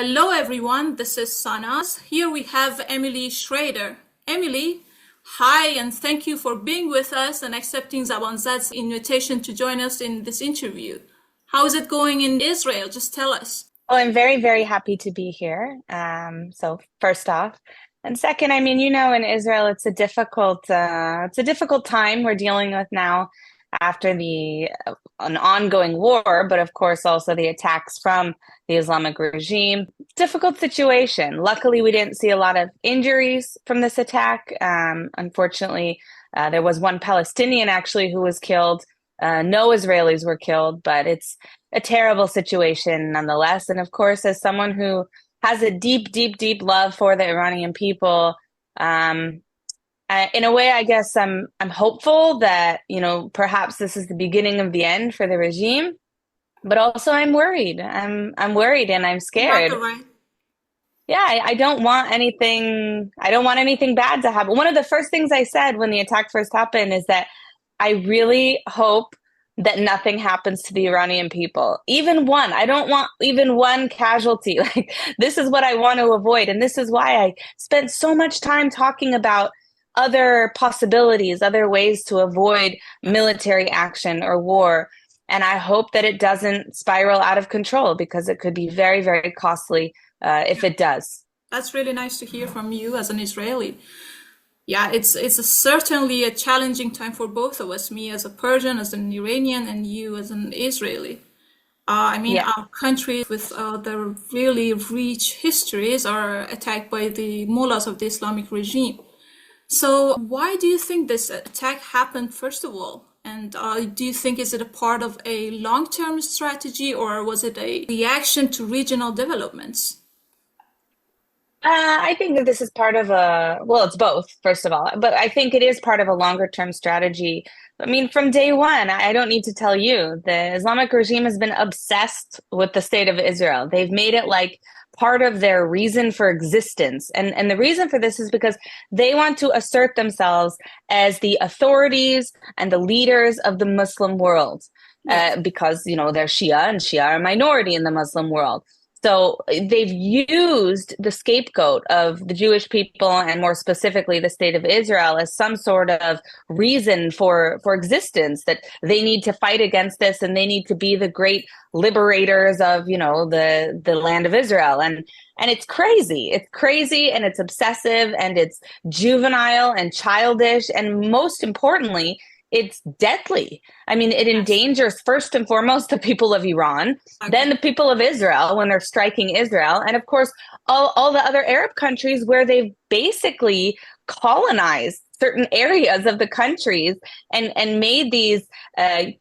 Hello, everyone. This is Sanaz. Here we have Emily Schrader. Emily, hi, and thank you for being with us and accepting Zabanzad's invitation to join us in this interview. How is it going in Israel? Just tell us. Well, I'm very, very happy to be here. So first off, and second, I mean, in Israel, it's a difficult time we're dealing with now after an ongoing war, but of course also the attacks from the Islamic regime. Difficult situation. Luckily, we didn't see a lot of injuries from this attack. Unfortunately, there was one Palestinian actually who was killed. No Israelis were killed, but it's a terrible situation nonetheless. And of course, as someone who has a deep, deep, deep love for the Iranian people, in a way, I guess I'm hopeful that, perhaps this is the beginning of the end for the regime, but also I'm worried. I'm worried and I'm scared. Right. Yeah, I don't want anything bad to happen. One of the first things I said when the attack first happened is that I really hope that nothing happens to the Iranian people. Even one. I don't want even one casualty. Like, this is what I want to avoid. And this is why I spent so much time talking about other possibilities, other ways to avoid military action or war. And I hope that it doesn't spiral out of control, because it could be very, very costly if it does. That's really nice to hear from you as an Israeli. Yeah, it's certainly a challenging time for both of us, me as a Persian, as an Iranian, and you as an Israeli. Our countries with their really rich histories are attacked by the mullahs of the Islamic regime. So why do you think this attack happened, first of all? And do you think, is it a part of a long-term strategy, or was it a reaction to regional developments? I think that this is part of it's both, first of all, but I think it is part of a longer term strategy. I mean, from day one, I don't need to tell you, the Islamic regime has been obsessed with the state of Israel. They've made it like part of their reason for existence. And the reason for this is because they want to assert themselves as the authorities and the leaders of the Muslim world, because, they're Shia, and Shia are a minority in the Muslim world. So they've used the scapegoat of the Jewish people, and more specifically the state of Israel, as some sort of reason for existence, that they need to fight against this and they need to be the great liberators of, the land of Israel. And it's crazy. It's crazy, and it's obsessive, and it's juvenile and childish, and most importantly, it's deadly. I mean, it endangers first and foremost the people of Iran, then the people of Israel when they're striking Israel, and of course, all the other Arab countries where they've basically colonized certain areas of the countries and made these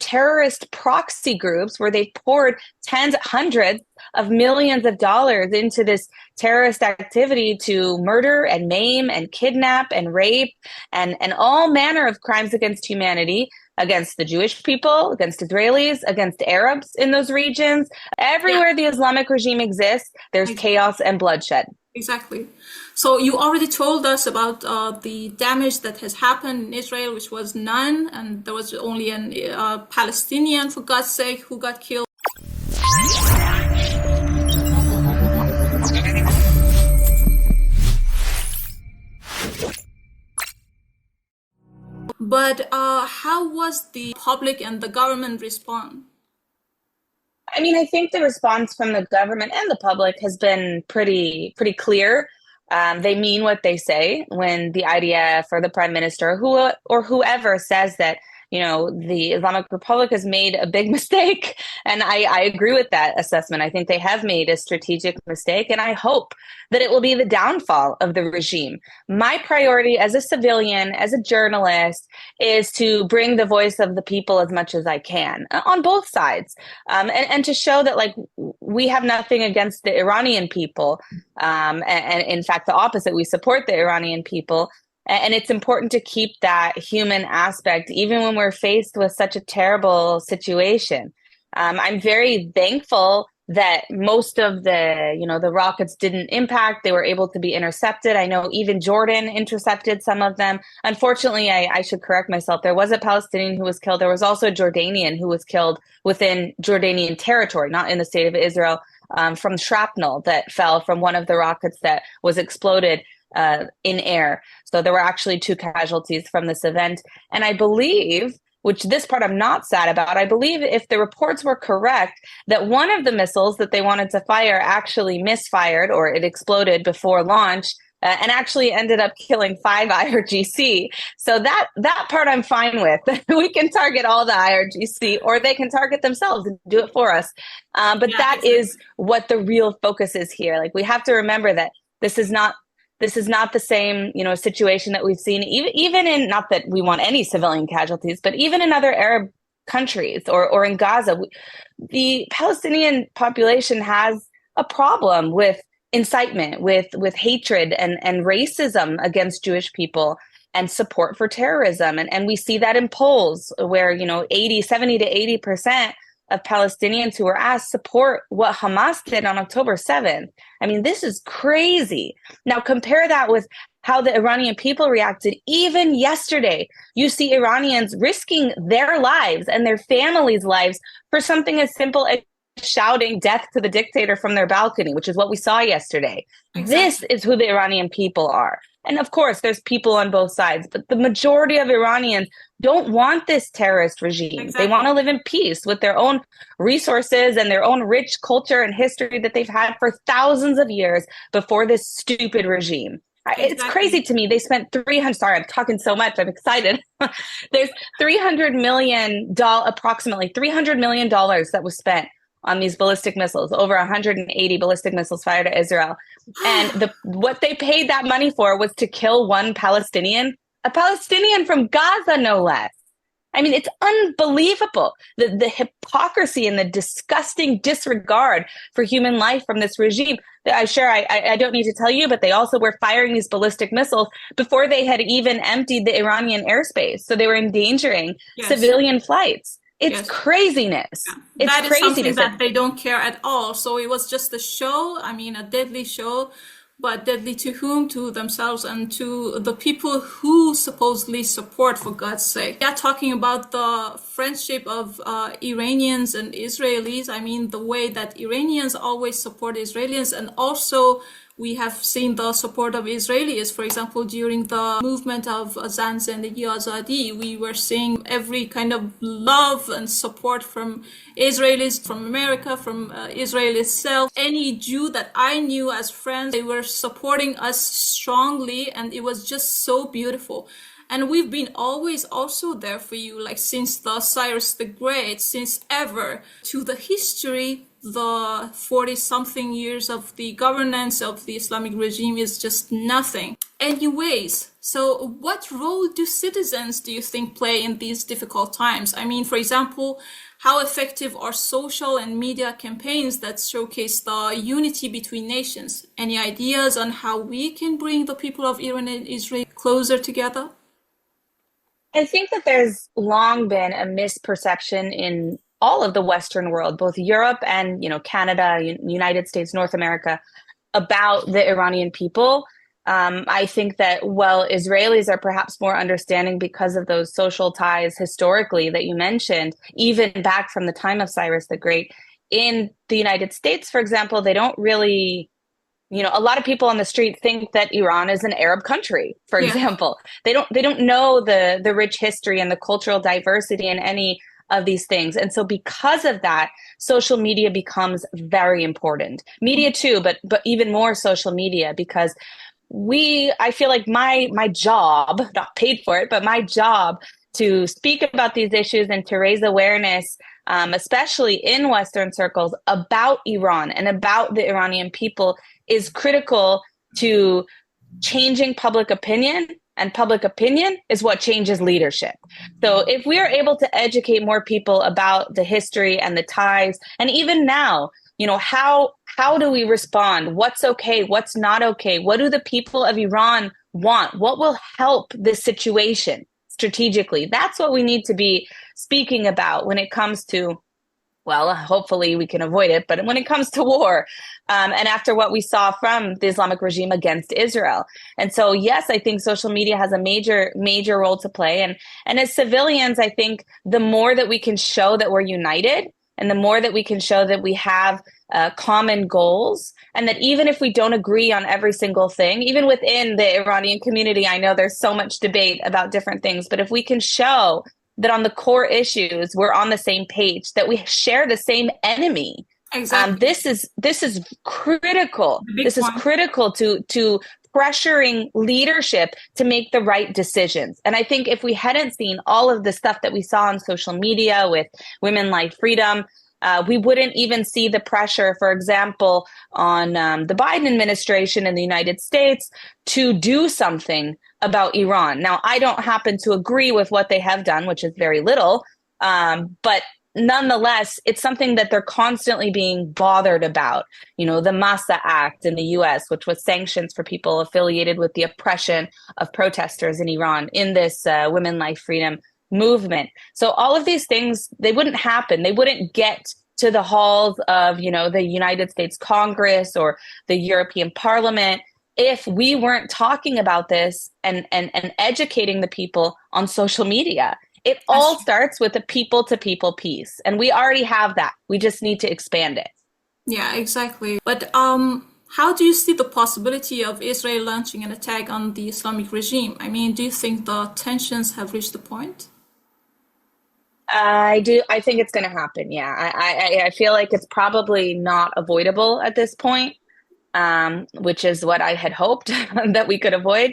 terrorist proxy groups where they poured hundreds of millions of dollars into this terrorist activity to murder and maim and kidnap and rape and all manner of crimes against humanity, against the Jewish people, against Israelis, against Arabs in those regions. Everywhere the Islamic regime exists, there's chaos and bloodshed. Exactly. So you already told us about the damage that has happened in Israel, which was none, and there was only a Palestinian, for God's sake, who got killed. But how was the public and the government respond? I mean, I think the response from the government and the public has been pretty clear. They mean what they say when the IDF or the prime minister or whoever says that, the Islamic Republic has made a big mistake. And I agree with that assessment. I think they have made a strategic mistake, and I hope that it will be the downfall of the regime. My priority as a civilian, as a journalist, is to bring the voice of the people as much as I can on both sides, and to show that, like, we have nothing against the Iranian people. And in fact, the opposite, we support the Iranian people. And it's important to keep that human aspect, even when we're faced with such a terrible situation. I'm very thankful that most of the rockets didn't impact. They were able to be intercepted. I know even Jordan intercepted some of them. Unfortunately, I should correct myself. There was a Palestinian who was killed. There was also a Jordanian who was killed within Jordanian territory, not in the state of Israel. from shrapnel that fell from one of the rockets that was exploded in air. So there were actually 2 casualties from this event. And I believe, which this part I'm not sad about, I believe if the reports were correct, that one of the missiles that they wanted to fire actually misfired, or it exploded before launch, and actually ended up killing 5 IRGC. So that part I'm fine with. We can target all the IRGC, or they can target themselves and do it for us. But yeah, that is what the real focus is here. Like, we have to remember that this is not the same, situation that we've seen, even in, not that we want any civilian casualties, but even in other Arab countries or in Gaza. The Palestinian population has a problem with incitement, with hatred and racism against Jewish people and support for terrorism. And we see that in polls where, 70 to 80% of Palestinians who were asked support what Hamas did on October 7th. I mean, this is crazy. Now compare that with how the Iranian people reacted. Even yesterday, you see Iranians risking their lives and their families' lives for something as simple as shouting death to the dictator from their balcony, which is what we saw yesterday. Exactly. This is who the Iranian people are. And of course, there's people on both sides, but the majority of Iranians don't want this terrorist regime. Exactly. They want to live in peace with their own resources and their own rich culture and history that they've had for thousands of years before this stupid regime. Exactly. It's crazy to me. They spent sorry, I'm talking so much. I'm excited. There's approximately $300 million that was spent on these ballistic missiles, over 180 ballistic missiles fired at Israel. And what they paid that money for was to kill one Palestinian, a Palestinian from Gaza, no less. I mean, it's unbelievable, the hypocrisy and the disgusting disregard for human life from this regime. I don't need to tell you, but they also were firing these ballistic missiles before they had even emptied the Iranian airspace. So they were endangering civilian flights. It's craziness. Yeah. It's that is something that they don't care at all. So it was just a show. I mean, a deadly show, but deadly to whom? To themselves and to the people who supposedly support, for God's sake. Yeah, talking about the friendship of Iranians and Israelis. I mean, the way that Iranians always support Israelis, and also we have seen the support of Israelis. For example, during the movement of Zan Zendegi Azadi, we were seeing every kind of love and support from Israelis, from America, from Israel itself. Any Jew that I knew as friends, they were supporting us strongly, and it was just so beautiful. And we've been always also there for you, like since the Cyrus the Great, since ever, to the history. The 40-something years of the governance of the Islamic regime is just nothing. Anyways, so what role do citizens, do you think, play in these difficult times? I mean, for example, how effective are social and media campaigns that showcase the unity between nations? Any ideas on how we can bring the people of Iran and Israel closer together? I think that there's long been a misperception in all of the Western world, both Europe and, Canada, United States, North America, about the Iranian people. I think that, Israelis are perhaps more understanding because of those social ties historically that you mentioned, even back from the time of Cyrus the Great. In the United States, for example, they don't really, a lot of people on the street think that Iran is an Arab country, for example. They don't know the rich history and the cultural diversity in any of these things. And so because of that, social media becomes very important. Media too, but even more social media, because I feel like my job, not paid for it, but my job to speak about these issues and to raise awareness, especially in Western circles, about Iran and about the Iranian people is critical to changing public opinion. And public opinion is what changes leadership. So if we are able to educate more people about the history and the ties, and even now, how do we respond? What's okay? What's not okay? What do the people of Iran want? What will help this situation strategically? That's what we need to be speaking about when it comes to, hopefully we can avoid it, but when it comes to war, and after what we saw from the Islamic regime against Israel. And so, yes, I think social media has a major, major role to play. And as civilians, I think the more that we can show that we're united and the more that we can show that we have common goals, and that even if we don't agree on every single thing, even within the Iranian community, I know there's so much debate about different things, but if we can show that on the core issues, we're on the same page, that we share the same enemy. Exactly. This is critical. This point. is critical to pressuring leadership to make the right decisions. And I think if we hadn't seen all of the stuff that we saw on social media with women like freedom, we wouldn't even see the pressure, for example, on the Biden administration in the United States to do something about Iran. Now, I don't happen to agree with what they have done, which is very little, but nonetheless, it's something that they're constantly being bothered about. You know, the Massa Act in the US, which was sanctions for people affiliated with the oppression of protesters in Iran in this Women Life Freedom movement. So all of these things, they wouldn't happen. They wouldn't get to the halls of, you know, the United States Congress or the European Parliament if we weren't talking about this and educating the people on social media. It all starts with a people-to-people piece, and we already have that. We just need to expand it. Yeah, exactly. But how do you see the possibility of Israel launching an attack on the Islamic regime? I mean, do you think the tensions have reached the point? I do. I think it's going to happen. Yeah, I feel like it's probably not avoidable at this point, which is what I had hoped that we could avoid.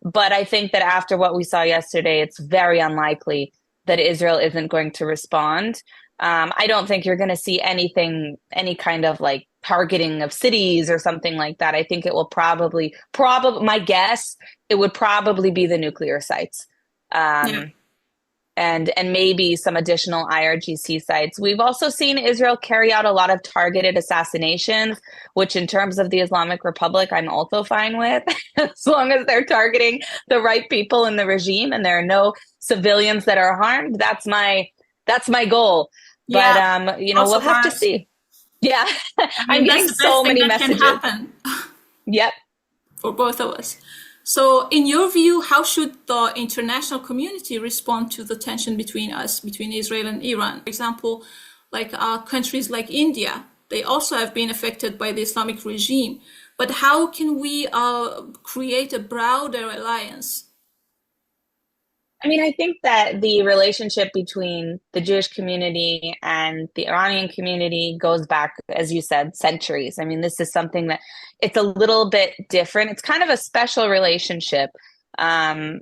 But I think that after what we saw yesterday, it's very unlikely that Israel isn't going to respond. I don't think you're going to see any kind of like targeting of cities or something like that. I think it will probably, my guess, it would probably be the nuclear sites. And maybe some additional IRGC sites. We've also seen Israel carry out a lot of targeted assassinations, which in terms of the Islamic Republic, I'm also fine with, as long as they're targeting the right people in the regime and there are no civilians that are harmed. That's my goal. Yeah, but, you know, we'll have to see. Yeah, I'm getting so many messages. Can happen. Yep. For both of us. So, in your view, how should the international community respond to the tension between Israel and Iran? For example, like countries like India, they also have been affected by the Islamic regime. But how can we create a broader alliance? I mean, I think that the relationship between the Jewish community and the Iranian community goes back, as you said, centuries. I mean, this is something that it's a little bit different. It's kind of a special relationship. I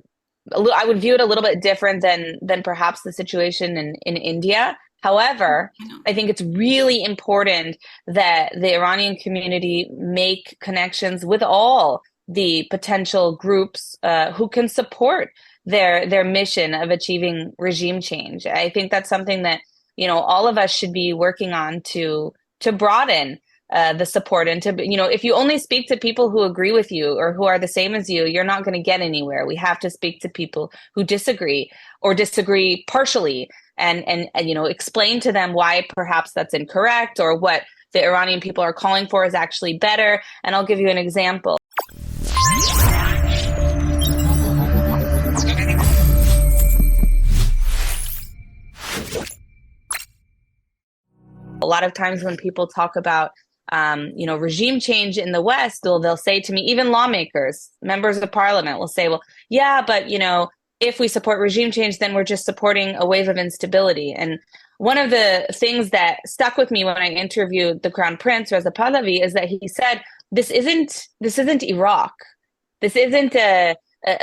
would view it a little bit different than perhaps the situation in India. However, I think it's really important that the Iranian community make connections with all the potential groups who can support their mission of achieving regime change. I think that's something that, you know, all of us should be working on to broaden the support and to, you know, if you only speak to people who agree with you or who are the same as you, you're not going to get anywhere. We have to speak to people who disagree or disagree partially and you know, explain to them why perhaps that's incorrect or what the Iranian people are calling for is actually better. And I'll give you an example. A lot of times when people talk about, you know, regime change in the West, they'll say to me, even lawmakers, members of parliament will say, well, yeah, but, you know, if we support regime change, then we're just supporting a wave of instability. And one of the things that stuck with me when I interviewed the Crown Prince, Reza Pahlavi, is that he said, this isn't Iraq. This isn't a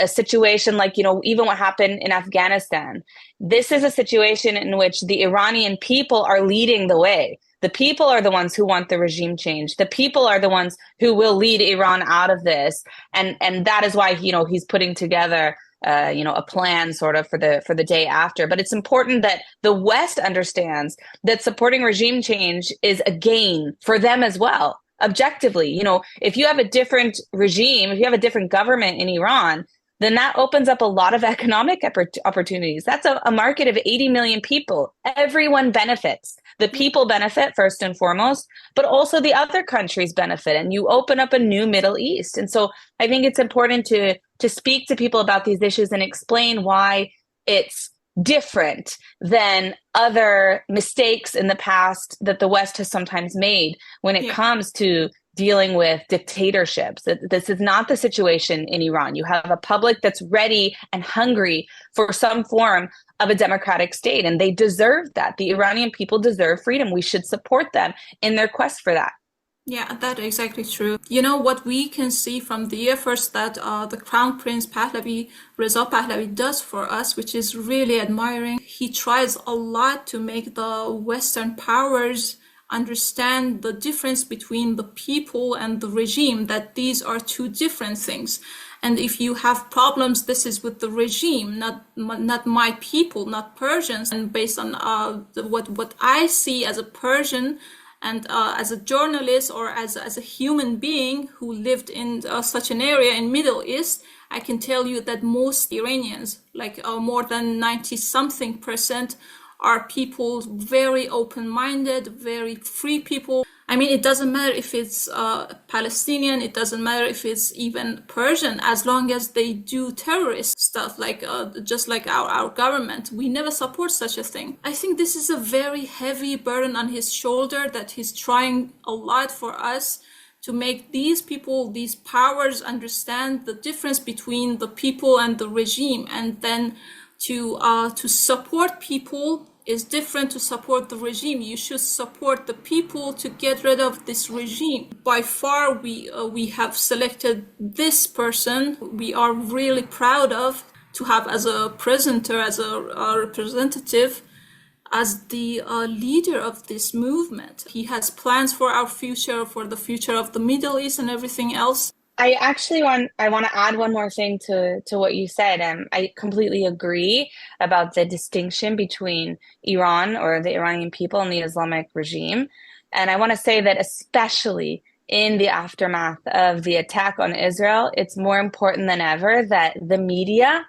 situation like, you know, even what happened in Afghanistan. This is a situation in which the Iranian people are leading the way. The people are the ones who want the regime change. The people are the ones who will lead Iran out of this. And that is why, you know, he's putting together, you know, a plan sort of for the day after. But it's important that the West understands that supporting regime change is a gain for them as well. Objectively, you know, if you have a different regime, if you have a different government in Iran, then that opens up a lot of economic opportunities. That's a market of 80 million people. Everyone benefits. The people benefit first and foremost, but also the other countries benefit. And you open up a new Middle East. And so I think it's important to speak to people about these issues and explain why it's different than other mistakes in the past that the West has sometimes made when it comes to dealing with dictatorships. This is not the situation in Iran. You have a public that's ready and hungry for some form of a democratic state, and they deserve that. The Iranian people deserve freedom. We should support them in their quest for that. Yeah, that's exactly true. You know, what we can see from the efforts that the Crown Prince Pahlavi, Reza Pahlavi, does for us, which is really admiring. He tries a lot to make the Western powers understand the difference between the people and the regime, that these are two different things. And if you have problems, this is with the regime, not my people, not Persians. And based on what I see as a Persian and as a journalist or as a human being who lived in such an area in Middle East, I can tell you that most Iranians, like more than 90-something%, are people very open-minded, very free people. I mean, it doesn't matter if it's Palestinian, it doesn't matter if it's even Persian, as long as they do terrorist stuff, like just like our government. We never support such a thing. I think this is a very heavy burden on his shoulder, that he's trying a lot for us to make these people, these powers, understand the difference between the people and the regime, and then to support people is different to support the regime. You should support the people to get rid of this regime. By far, we have selected this person. We are really proud of to have as a presenter, as a representative, as the leader of this movement. He has plans for our future, for the future of the Middle East and everything else. I want to add one more thing to what you said. I completely agree about the distinction between Iran, or the Iranian people, and the Islamic regime. And I want to say that especially in the aftermath of the attack on Israel, it's more important than ever that the media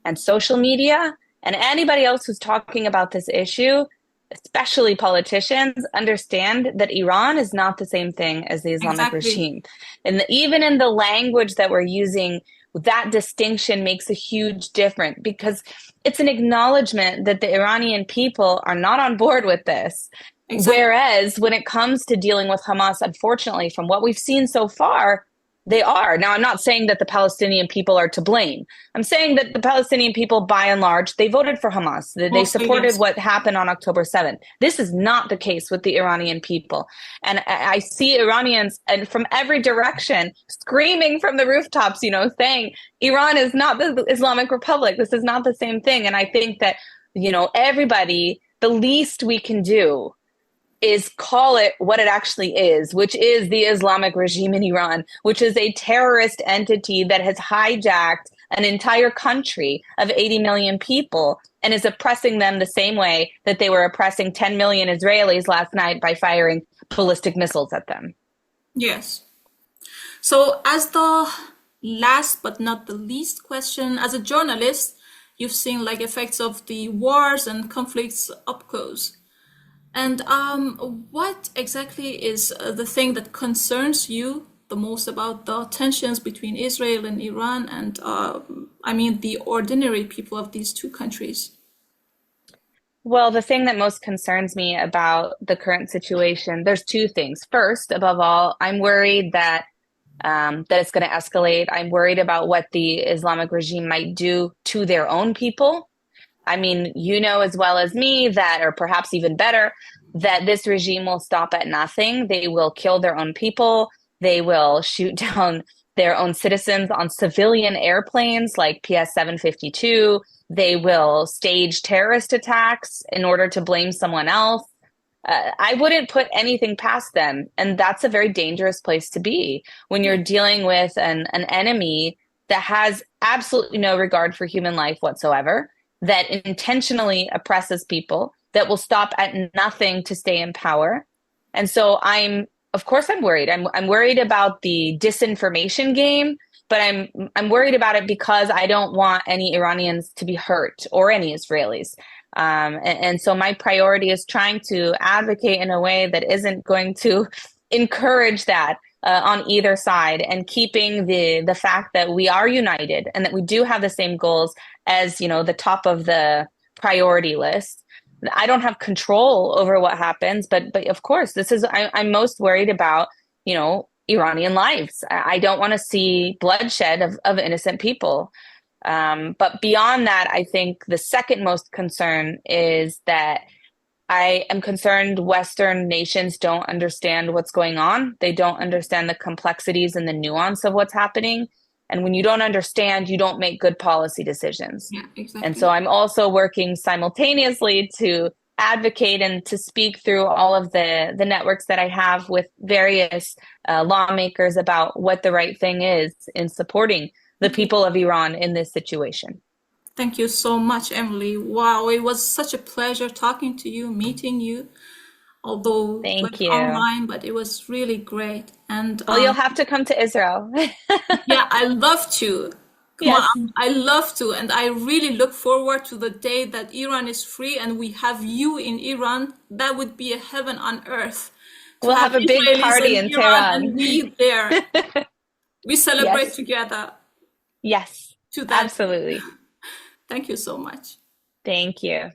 and social media and anybody else who's talking about this issue, especially politicians, understand that Iran is not the same thing as the Islamic regime. And even in the language that we're using, that distinction makes a huge difference, because it's an acknowledgement that the Iranian people are not on board with this. Whereas when it comes to dealing with Hamas, unfortunately, from what we've seen so far, they are. Now, I'm not saying that the Palestinian people are to blame. I'm saying that the Palestinian people, by and large, they voted for Hamas. They supported what happened on October 7th. This is not the case with the Iranian people. And I see Iranians, and from every direction, screaming from the rooftops, saying, Iran is not the Islamic Republic. This is not the same thing. And I think that, everybody, the least we can do is call it what it actually is, which is the Islamic regime in Iran, which is a terrorist entity that has hijacked an entire country of 80 million people and is oppressing them the same way that they were oppressing 10 million Israelis last night by firing ballistic missiles at them. Yes. So as the last but not the least question, as a journalist, you've seen effects of the wars and conflicts up close. And what exactly is the thing that concerns you the most about the tensions between Israel and Iran and, the ordinary people of these two countries? Well, the thing that most concerns me about the current situation, there's two things. First, above all, I'm worried that it's going to escalate. I'm worried about what the Islamic regime might do to their own people. I mean, as well as me that, or perhaps even better, that this regime will stop at nothing. They will kill their own people. They will shoot down their own citizens on civilian airplanes like PS-752. They will stage terrorist attacks in order to blame someone else. I wouldn't put anything past them. And that's a very dangerous place to be when you're dealing with an enemy that has absolutely no regard for human life whatsoever, that intentionally oppresses people, that will stop at nothing to stay in power. And so of course I'm worried. I'm worried about the disinformation game, but I'm worried about it because I don't want any Iranians to be hurt, or any Israelis. And so my priority is trying to advocate in a way that isn't going to encourage that on either side, and keeping the fact that we are united and that we do have the same goals as, the top of the priority list. I don't have control over what happens, but of course, I'm most worried about, Iranian lives. I don't want to see bloodshed of innocent people. But beyond that, I think the second most concern is that I am concerned Western nations don't understand what's going on. They don't understand the complexities and the nuance of what's happening. And when you don't understand, you don't make good policy decisions. Yeah, exactly. And so I'm also working simultaneously to advocate and to speak through all of the networks that I have with various lawmakers about what the right thing is in supporting the people of Iran in this situation. Thank you so much, Emily. Wow, it was such a pleasure talking to you, meeting you, although Thank you. online, but it was really great. And well, you'll have to come to Israel. Yeah, I love to. Come Yes. on, I love to. And I really look forward to the day that Iran is free and we have you in Iran. That would be a heaven on earth. We'll have a big Israelis party in Iran Tehran. And we there. We celebrate Yes. together. Yes, To that. absolutely. Thank you so much. Thank you.